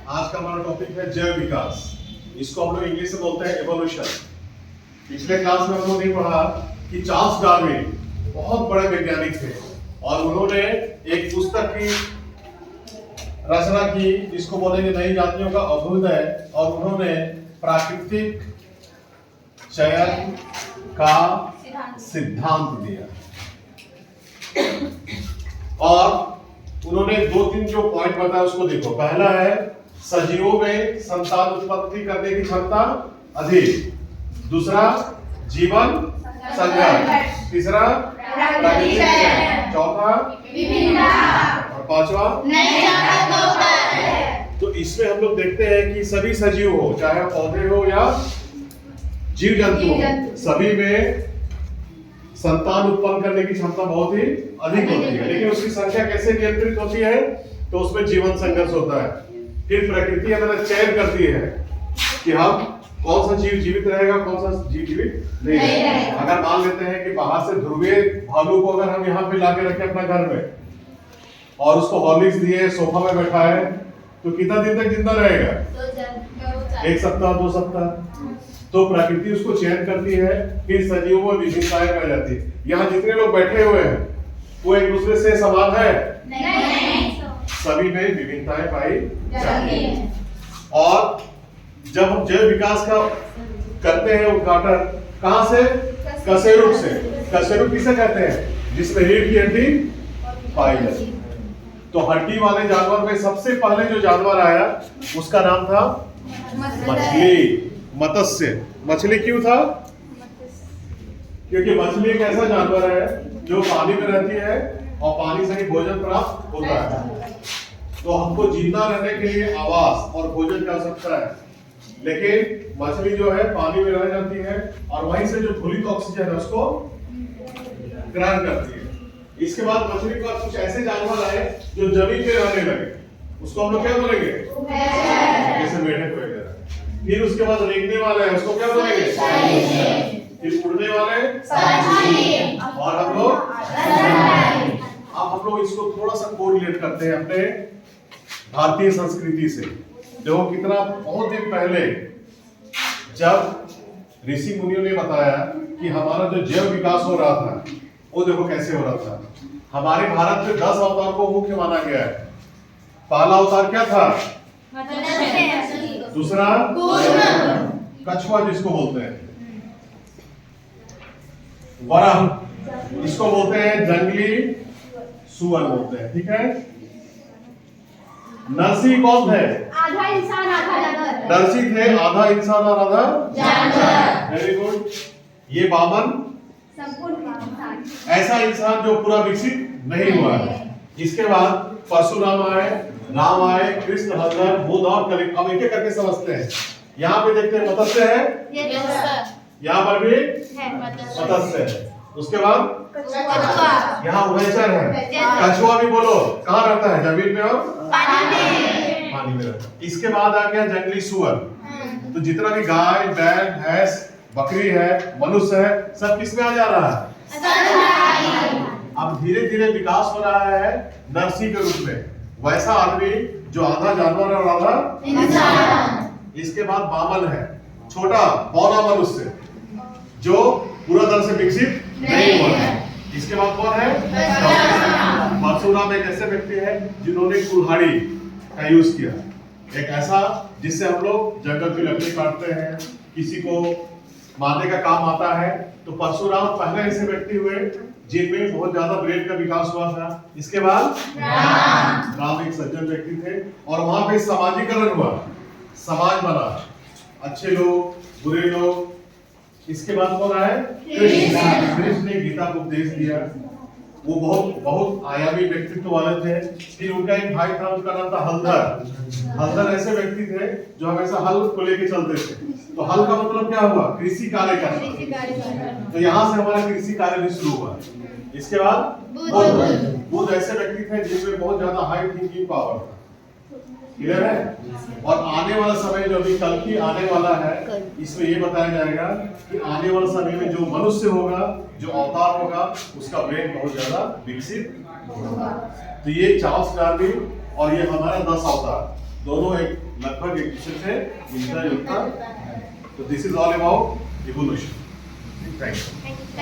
आज का हमारा टॉपिक है जैव विकास। इसको हम लोग इंग्लिश में बोलते हैं एवोल्यूशन। पिछले क्लास में हम लोगों ने पढ़ा कि चार्ल्स डार्विन बहुत बड़े वैज्ञानिक थे और उन्होंने एक पुस्तक की रचना की जिसको बोलेंगे नई जातियों का अभ्युदय, और उन्होंने प्राकृतिक चयन का सिद्धांत दिया। और उन्होंने दो तीन जो पॉइंट बताया उसको देखो। पहला है सजीवों में संतान उत्पत्ति करने की क्षमता अधिक, दूसरा जीवन संघर्ष, तीसरा प्राकृतिक चयन, चौथा और पांचवा। तो इसमें हम लोग देखते हैं कि सभी सजीव हो, चाहे पौधे हो या जीव जंतु हो, सभी में संतान उत्पन्न करने की क्षमता बहुत ही अधिक होती है। लेकिन उसकी संख्या कैसे नियंत्रित होती है? तो उसमें जीवन संघर्ष होता है। फिर प्रकृति हमारा चयन करती है कि हम कौन सा जीव जीवित रहेगा, कौन सा जीव जीवित नहीं रहेगा। अगर मान लेते हैं कि बाहर से ध्रुवीय भालू को अगर हम यहाँ पे लाके रखें अपना घर में और उसको हॉर्लिक्स दिए, सोफा में बैठाए, तो कितना दिन तक जिंदा रहेगा? एक सप्ताह, 2 सप्ताह। तो प्रकृति उसको चयन करती है, फिर सजीवों में विभिन्नताएं पाई जाती है। यहाँ जितने लोग बैठे हुए हैं वो एक दूसरे से समान है? नहीं। सभी में विभिन्नताएं पाई जाती है। और जब हम जैव विकास का करते हैं उद्घाटन, कहां से? कशेरुक से। कशेरुक किसे कहते हैं? जिसमें रीढ़ की हड्डी पाई जाती है। तो हड्डी वाले जानवर में सबसे पहले जो जानवर आया उसका नाम था मछली, मत्स्य। मछली क्यों था? क्योंकि मछली एक ऐसा जानवर है जो पानी में रहती है और पानी से ही भोजन प्राप्त होता है। तो हमको जिंदा रहने के लिए आवास और भोजन की आवश्यकता है, लेकिन मछली जो है पानी में रह जाती है और वहीं से जो धूलित ऑक्सीजन है उसको ग्रहण करती है। इसके बाद मछली का कुछ ऐसे जानवर आए जो जमीन पे रहने लगे, उसको हम लोग क्या बोलेंगे? जैसे मेढक वगैरह। फिर उसके बाद रेंगने वाले हैं, उसको क्या बोलेंगे? फिर उड़ने वाले, और हम लोग अब हम लोग इसको थोड़ा सा कोरिलेट करते हैं अपने भारतीय संस्कृति से। देखो कितना बहुत दिन पहले जब ऋषि मुनियों ने बताया कि हमारा जो जैव विकास हो रहा था वो देखो कैसे हो रहा था। हमारे भारत में 10 अवतार को मुख्य माना गया है। पहला अवतार क्या था? दूसरा कछुआ जिसको बोलते हैं, वराह इसको बोलते हैं, जंगली सुअर बोलते हैं, ठीक है। नरसी कौन थे? आधा इंसान आधा जानवर। नरसी थे आधा इंसान और आधा जानवर। Very good. ये बामन संपूर्ण इंसान, ऐसा इंसान जो पूरा विकसित नहीं हुआ है। इसके बाद परशुराम आए, राम आए, कृष्ण, हरिहर, बुद्ध और कलिंग। अब एक एक करके समझते हैं। यहाँ पे देखते हैं मत्स्य है, यहाँ पर भी मत्स्य है। उसके बाद यहाँ उभयचर है। कछुआ भी बोलो कहाँ रहता है? जमीन में और पानी में रहता है। इसके बाद आ गया जंगली सुअर। तो जितना भी गाय, बैल, भैंस, बकरी है, मनुष्य है, सब किसमें आ जा रहा है? अब धीरे धीरे विकास हो रहा है नरसी के रूप में, वैसा आदमी जो आधा जानवर और आधा इंसान। इसके बाद बामन है, छोटा बौना मनुष्य जो पूरा तरह से विकसित नहीं हुआ है। इसके बाद कौन है? परशुराम एक ऐसे व्यक्ति है जिन्होंने कुल्हाड़ी का यूज किया, एक ऐसा जिससे हम लोग जंगल की लकड़ी काटते हैं, किसी को मारने का काम आता है। तो परशुराम पहले ऐसे व्यक्ति हुए जिनमें बहुत ज्यादा ब्रेन का विकास हुआ था। इसके बाद राम एक सज्जन व्यक्ति थे और वहां पे सामाजिकरण हुआ, समाज बना, अच्छे लोग, बुरे लोग। इसके बाद कौन आए? कृष्ण ने गीता को उपदेश दिया। वो बहुत आयामी व्यक्तित्व वाले थे। फिर उनका एक भाई था, उनका नाम था हलधर। हलधर ऐसे व्यक्ति थे जो हमेशा हल को लेके चलते थे। तो हल का मतलब क्या हुआ? कृषि कार्य करना। तो यहाँ से हमारा कृषि कार्य भी शुरू हुआ। इसके बाद बुद्ध ऐसे व्यक्ति थे जिनमें बहुत ज्यादा हाई थिंकिंग पावर था। क्लियर है? और आने वाला समय जो अभी कल की आने वाला है, इसमें ये बताया जाएगा कि आने वाले समय में जो मनुष्य होगा, जो अवतार होगा, उसका ब्रेन बहुत ज्यादा विकसित होगा। तो ये चार्ल्स डार्विन और ये हमारा 10 अवतार दोनों एक लगभग एक दूसरे से मिलता जुलता है। तो this is all about evolution. Thank you.